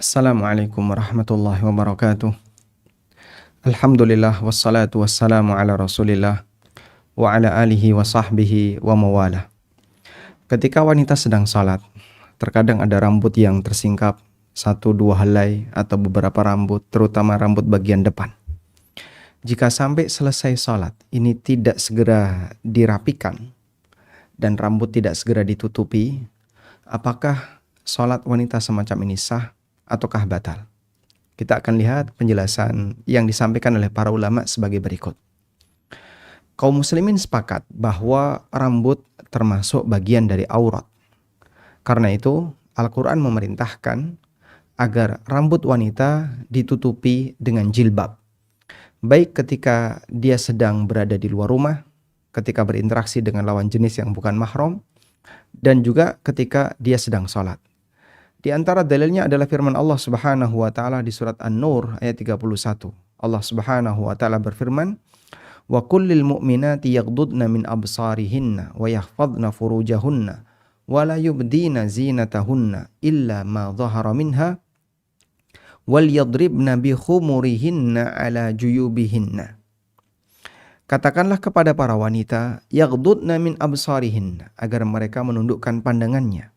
Assalamualaikum warahmatullahi wabarakatuh. Alhamdulillah wassalatu wassalamu ala Rasulillah wa ala alihi wa sahbihi wa mawalah. Ketika wanita sedang salat, terkadang ada rambut yang tersingkap, 1-2 helai atau beberapa rambut, terutama rambut bagian depan. Jika sampai selesai salat, ini tidak segera dirapikan dan rambut tidak segera ditutupi, apakah salat wanita semacam ini sah ataukah batal? Kita akan lihat penjelasan yang disampaikan oleh para ulama sebagai berikut. Kaum muslimin sepakat bahwa rambut termasuk bagian dari aurat. Karena itu, Al-Quran memerintahkan agar rambut wanita ditutupi dengan jilbab. Baik ketika dia sedang berada di luar rumah, ketika berinteraksi dengan lawan jenis yang bukan mahram, dan juga ketika dia sedang sholat. Di antara dalilnya adalah firman Allah Subhanahu wa taala di surat An-Nur ayat 31. Allah Subhanahu wa taala berfirman, "Wa kullil mu'minati yaghdudna min absarihinna wa yahfadna furujahunna wa la yubdina zinatahunna illa ma dhahara minha wal yadribna bi khumurihinna ala juyubihinna." Katakanlah kepada para wanita, yaghdudna min absarihinna, agar mereka menundukkan pandangannya.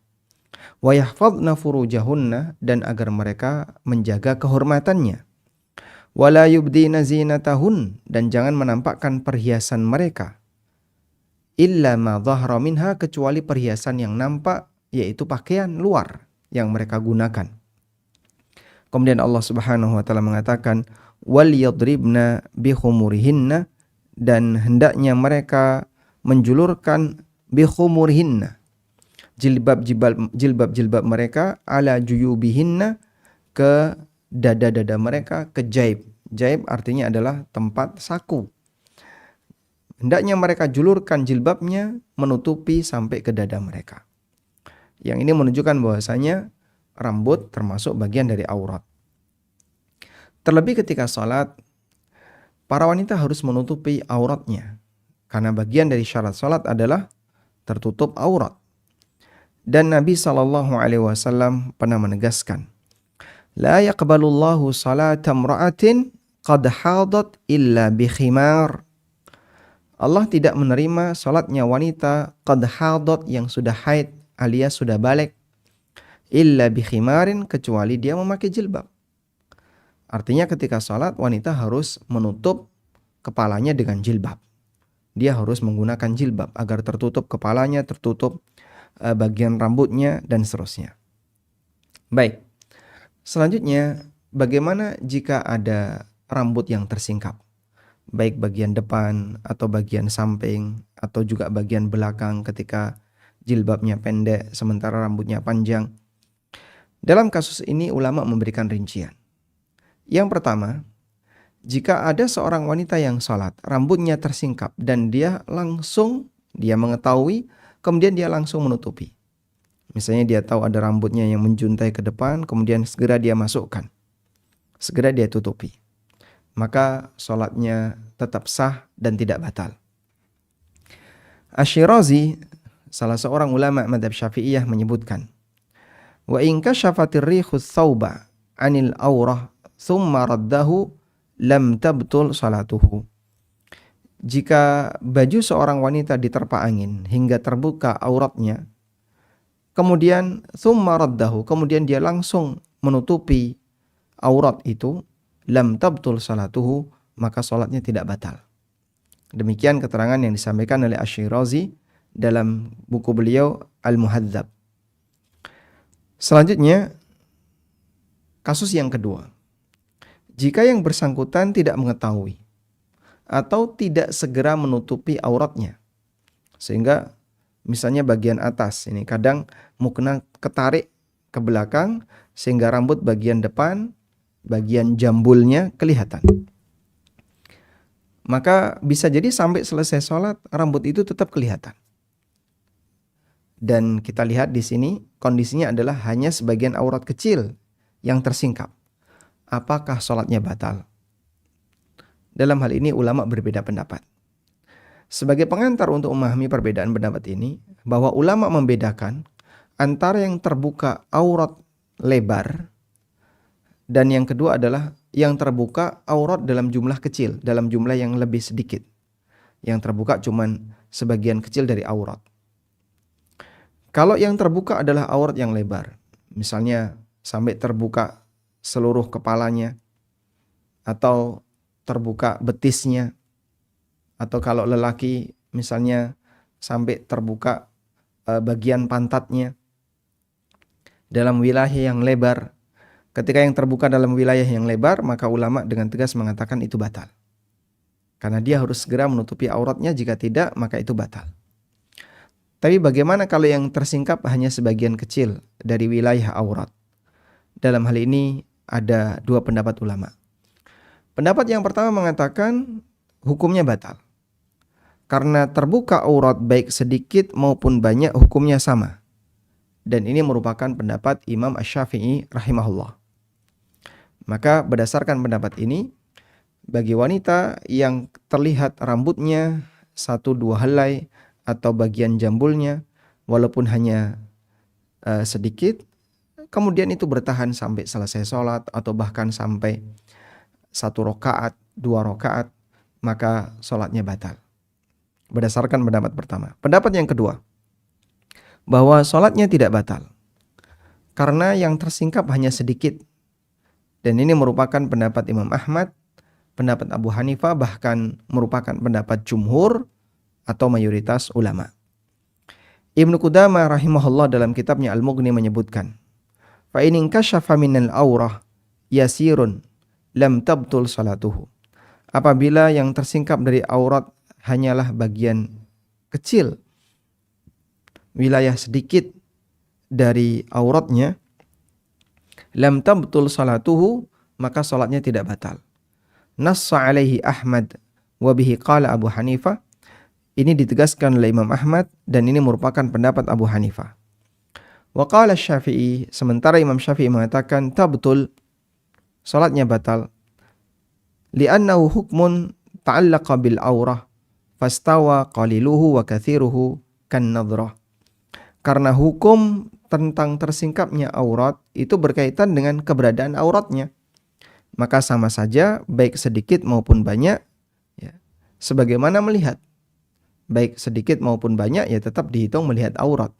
Wa yahfadna furujahunna, dan agar mereka menjaga kehormatannya. Wa la yubdina zinatahun, dan jangan menampakkan perhiasan mereka. Illa ma dhahara minha, kecuali perhiasan yang nampak, yaitu pakaian luar yang mereka gunakan. Kemudian Allah Subhanahu wa taala mengatakan, wal yadribna bi khumurihinna, dan hendaknya mereka menjulurkan bi khumurihinna, jilbab mereka, ala juyubihinna, ke dada-dada mereka, ke jaib. Jaib artinya adalah tempat saku. Hendaknya mereka julurkan jilbabnya menutupi sampai ke dada mereka. Yang ini menunjukkan bahwasanya rambut termasuk bagian dari aurat. Terlebih ketika salat, para wanita harus menutupi auratnya. Karena bagian dari syarat salat adalah tertutup aurat. Dan Nabi SAW pernah menegaskan, la yaqbalullahu salata imra'atin qad hadat illa bi khimar. Allah tidak menerima salatnya wanita qad hadat, yang sudah haid alias sudah balik, illa bi khimarin, kecuali dia memakai jilbab. Artinya ketika salat wanita harus menutup kepalanya dengan jilbab. Dia harus menggunakan jilbab agar tertutup kepalanya, tertutup bagian rambutnya, dan seterusnya. Baik, selanjutnya bagaimana jika ada rambut yang tersingkap? Baik bagian depan atau bagian samping atau juga bagian belakang ketika jilbabnya pendek sementara rambutnya panjang. Dalam kasus ini ulama memberikan rincian. Yang pertama, jika ada seorang wanita yang salat, rambutnya tersingkap dan dia mengetahui, kemudian dia langsung menutupi. Misalnya dia tahu ada rambutnya yang menjuntai ke depan, kemudian segera dia masukkan. Segera dia tutupi. Maka salatnya tetap sah dan tidak batal. Asy-Syirazi, salah seorang ulama mazhab Syafi'iyah, menyebutkan, wa in kashafatir rihu tsauba 'anil aurah tsumma raddahu lam tabtul salatuhu. Jika baju seorang wanita diterpa angin hingga terbuka auratnya, kemudian tsumma raddahu, kemudian dia langsung menutupi aurat itu, lam tabtul salatuhu, maka salatnya tidak batal. Demikian keterangan yang disampaikan oleh Asy-Syirazi dalam buku beliau Al-Muhadzab. Selanjutnya, kasus yang kedua. Jika yang bersangkutan tidak mengetahui atau tidak segera menutupi auratnya, sehingga misalnya bagian atas ini kadang mukena ketarik ke belakang sehingga rambut bagian depan, bagian jambulnya kelihatan, maka bisa jadi sampai selesai sholat rambut itu tetap kelihatan. Dan kita lihat di sini kondisinya adalah hanya sebagian aurat kecil yang tersingkap. Apakah sholatnya batal? Dalam hal ini ulama berbeda pendapat. Sebagai pengantar untuk memahami perbedaan pendapat ini, bahwa ulama membedakan antara yang terbuka aurat lebar Dan yang kedua adalah yang terbuka aurat dalam jumlah kecil, dalam jumlah yang lebih sedikit. Yang terbuka cuman sebagian kecil dari aurat. Kalau yang terbuka adalah aurat yang lebar, misalnya sampai terbuka seluruh kepalanya, atau terbuka betisnya, atau kalau lelaki misalnya sampai terbuka bagian pantatnya dalam wilayah yang lebar. Ketika yang terbuka dalam wilayah yang lebar, maka ulama dengan tegas mengatakan itu batal. Karena dia harus segera menutupi auratnya, jika tidak maka itu batal. Tapi bagaimana kalau yang tersingkap hanya sebagian kecil dari wilayah aurat? Dalam hal ini ada dua pendapat ulama. Pendapat yang pertama mengatakan hukumnya batal. Karena terbuka aurat baik sedikit maupun banyak hukumnya sama. Dan ini merupakan pendapat Imam Asy-Syafi'i rahimahullah. Maka berdasarkan pendapat ini, bagi wanita yang terlihat rambutnya 1-2 helai atau bagian jambulnya walaupun hanya sedikit, kemudian itu bertahan sampai selesai sholat atau bahkan sampai 1 rakaat, 2 rakaat, maka sholatnya batal. Berdasarkan pendapat pertama. Pendapat yang kedua, bahwa sholatnya tidak batal karena yang tersingkap hanya sedikit. Dan ini merupakan pendapat Imam Ahmad, pendapat Abu Hanifah, bahkan merupakan pendapat jumhur atau mayoritas ulama. Ibnu Qudamah rahimahullah dalam kitabnya Al-Mughni menyebutkan, fa in inkashafa minal aurah yasirun lam tabtul salatuhu. Apabila yang tersingkap dari aurat hanyalah bagian kecil, wilayah sedikit dari auratnya, lam tabtul salatuhu, maka salatnya tidak batal. Nassa alaihi Ahmad wa bihi qala Abu Hanifah. Ini ditegaskan oleh Imam Ahmad dan ini merupakan pendapat Abu Hanifah. Wa qala Syafi'i, sementara Imam Syafi'i mengatakan tabtul, salatnya batal. Li'annahu hukmun ta'allaqa bil aurah fastawa qaliluhu wa kathiruhu kan nadhrah. Karena hukum tentang tersingkapnya aurat itu berkaitan dengan keberadaan auratnya. Maka sama saja baik sedikit maupun banyak, ya, sebagaimana melihat. Baik sedikit maupun banyak ya tetap dihitung melihat aurat.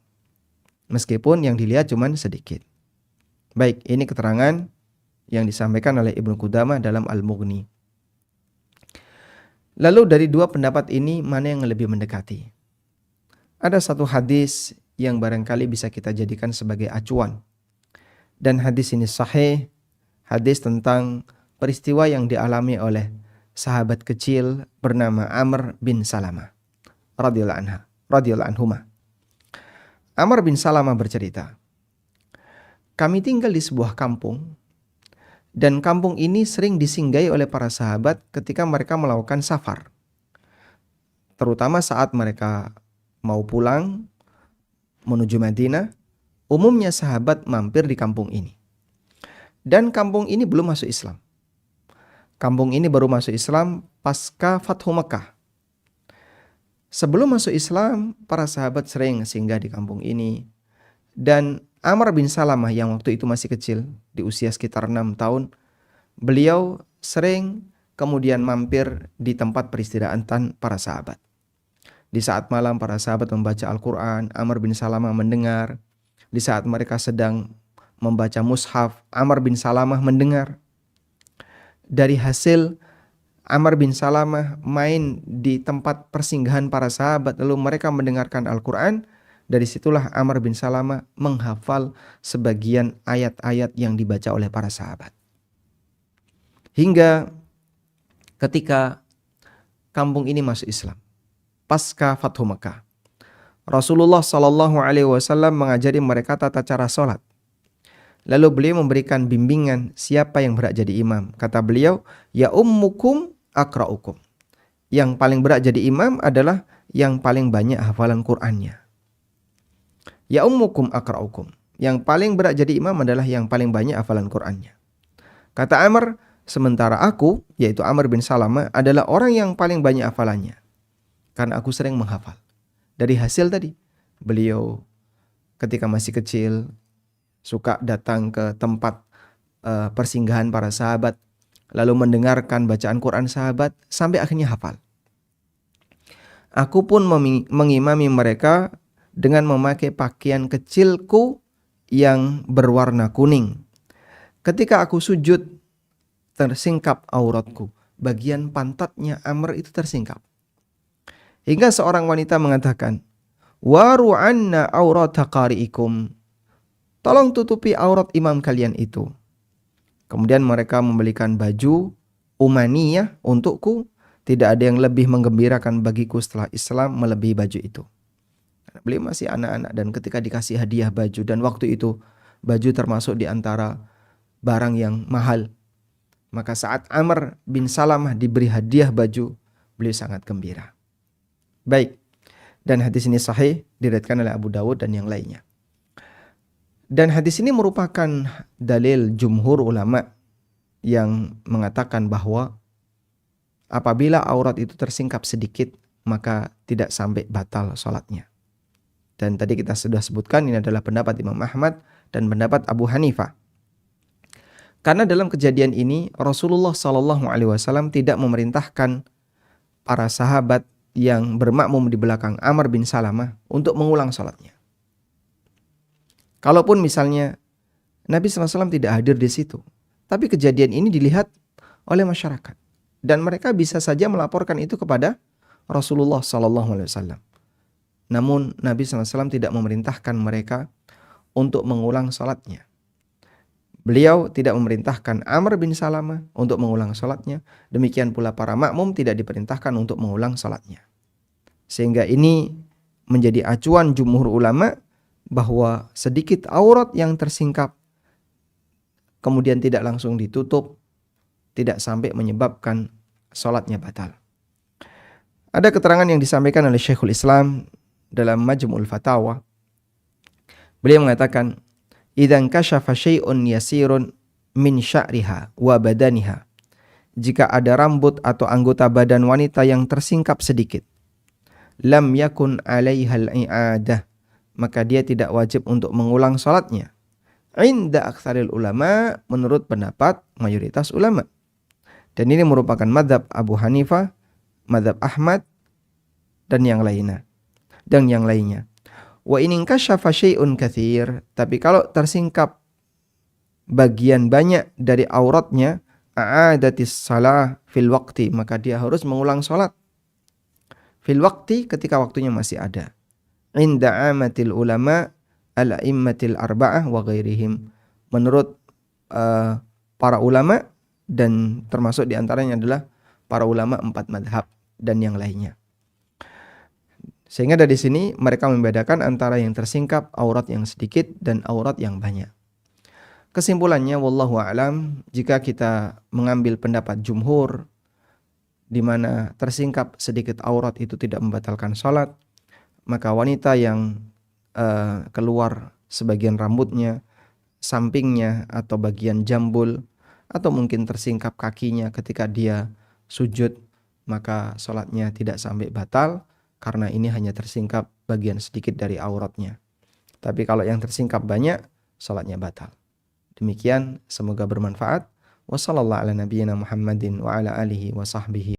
Meskipun yang dilihat cuma sedikit. Baik, ini keterangan yang disampaikan oleh Ibnu Qudamah dalam Al-Mughni. Lalu dari dua pendapat ini mana yang lebih mendekati? Ada satu hadis yang barangkali bisa kita jadikan sebagai acuan. Dan hadis ini sahih, hadis tentang peristiwa yang dialami oleh sahabat kecil bernama Amr bin Salamah radhiyallahu anhuma. Amr bin Salamah bercerita, kami tinggal di sebuah kampung dan kampung ini sering disinggahi oleh para sahabat ketika mereka melakukan safar. Terutama saat mereka mau pulang menuju Madinah, umumnya sahabat mampir di kampung ini. Dan kampung ini belum masuk Islam. Kampung ini baru masuk Islam pasca Fathu Makkah. Sebelum masuk Islam, para sahabat sering singgah di kampung ini. Dan Amr bin Salamah yang waktu itu masih kecil, di usia sekitar 6 tahun, beliau sering kemudian mampir di tempat peristirahatan para sahabat. Di saat malam para sahabat membaca Al-Quran, Amr bin Salamah mendengar. Di saat mereka sedang membaca mushaf, Amr bin Salamah mendengar. Dari hasil Amr bin Salamah main di tempat persinggahan para sahabat, lalu mereka mendengarkan Al-Quran. Dari situlah Amr bin Salamah menghafal sebagian ayat-ayat yang dibaca oleh para sahabat. Hingga ketika kampung ini masuk Islam, pasca Fathu Makkah, Rasulullah SAW mengajari mereka tata cara sholat. Lalu beliau memberikan bimbingan siapa yang berhak jadi imam. Kata beliau, ya ummukum akra'ukum. Yang paling berhak jadi imam adalah yang paling banyak hafalan Qur'annya. Ya ummukum akra'ukum. Yang paling berhak jadi imam adalah yang paling banyak hafalan Qur'annya. Kata Amr, sementara aku, yaitu Amr bin Salamah, adalah orang yang paling banyak hafalannya. Karena aku sering menghafal. Dari hasil tadi, beliau ketika masih kecil suka datang ke tempat persinggahan para sahabat, lalu mendengarkan bacaan Quran sahabat sampai akhirnya hafal. Aku pun mengimami mereka dengan memakai pakaian kecilku yang berwarna kuning. Ketika aku sujud, tersingkap auratku. Bagian pantatnya Amr itu tersingkap. Hingga seorang wanita mengatakan, waru anna aurata qari'ikum. Tolong tutupi aurat imam kalian itu. Kemudian mereka membelikan baju umaniyah untukku. Tidak ada yang lebih menggembirakan bagiku setelah Islam melebihi baju itu. Beliau masih anak-anak dan ketika dikasih hadiah baju, dan waktu itu baju termasuk di antara barang yang mahal. Maka saat Amr bin Salamah diberi hadiah baju, beliau sangat gembira. Baik, dan hadis ini sahih, diriwayatkan oleh Abu Dawud dan yang lainnya. Dan hadis ini merupakan dalil jumhur ulama yang mengatakan bahwa apabila aurat itu tersingkap sedikit, maka tidak sampai batal sholatnya. Dan tadi kita sudah sebutkan ini adalah pendapat Imam Ahmad dan pendapat Abu Hanifah. Karena dalam kejadian ini Rasulullah SAW tidak memerintahkan para sahabat yang bermakmum di belakang Amr bin Salamah untuk mengulang sholatnya. Kalaupun misalnya Nabi SAW tidak hadir di situ, tapi kejadian ini dilihat oleh masyarakat. Dan mereka bisa saja melaporkan itu kepada Rasulullah SAW. Namun Nabi SAW tidak memerintahkan mereka untuk mengulang salatnya. Beliau tidak memerintahkan Amr bin Salamah untuk mengulang salatnya. Demikian pula para makmum tidak diperintahkan untuk mengulang salatnya. Sehingga ini menjadi acuan jumhur ulama bahwa sedikit aurat yang tersingkap kemudian tidak langsung ditutup, tidak sampai menyebabkan sholatnya batal. Ada keterangan yang disampaikan oleh Syekhul Islam dalam Majmu'ul Fatawa. Beliau mengatakan, "Idzan kashafa syai'un yasirun min sya'riha wa badaniha." Jika ada rambut atau anggota badan wanita yang tersingkap sedikit, lam yakun 'alaihal i'adah, maka dia tidak wajib untuk mengulang sholatnya. Inda aktsaril ulama, menurut pendapat mayoritas ulama. Dan ini merupakan mazhab Abu Hanifah, mazhab Ahmad, dan yang lainnya. Wa in kashafa syai'un katsir, tapi kalau tersingkap bagian banyak dari auratnya, a'adatis shalah fil waqti, maka dia harus mengulang salat. Fil waqti, ketika waktunya masih ada. Inda amatil ulama al-a'immatil arba'ah wa ghairihim. Menurut para ulama, dan termasuk diantaranya adalah para ulama 4 madhab dan yang lainnya. Sehingga dari sini mereka membedakan antara yang tersingkap, aurat yang sedikit, dan aurat yang banyak. Kesimpulannya, wallahu a'lam, jika kita mengambil pendapat jumhur, di mana tersingkap sedikit aurat itu tidak membatalkan sholat, maka wanita yang keluar sebagian rambutnya, sampingnya, atau bagian jambul, atau mungkin tersingkap kakinya ketika dia sujud, maka sholatnya tidak sampai batal, karena ini hanya tersingkap bagian sedikit dari auratnya. Tapi kalau yang tersingkap banyak, sholatnya batal. Demikian, semoga bermanfaat. Wassallallahu ala nabiyyina Muhammadin wa ala alihi wa sahbihi.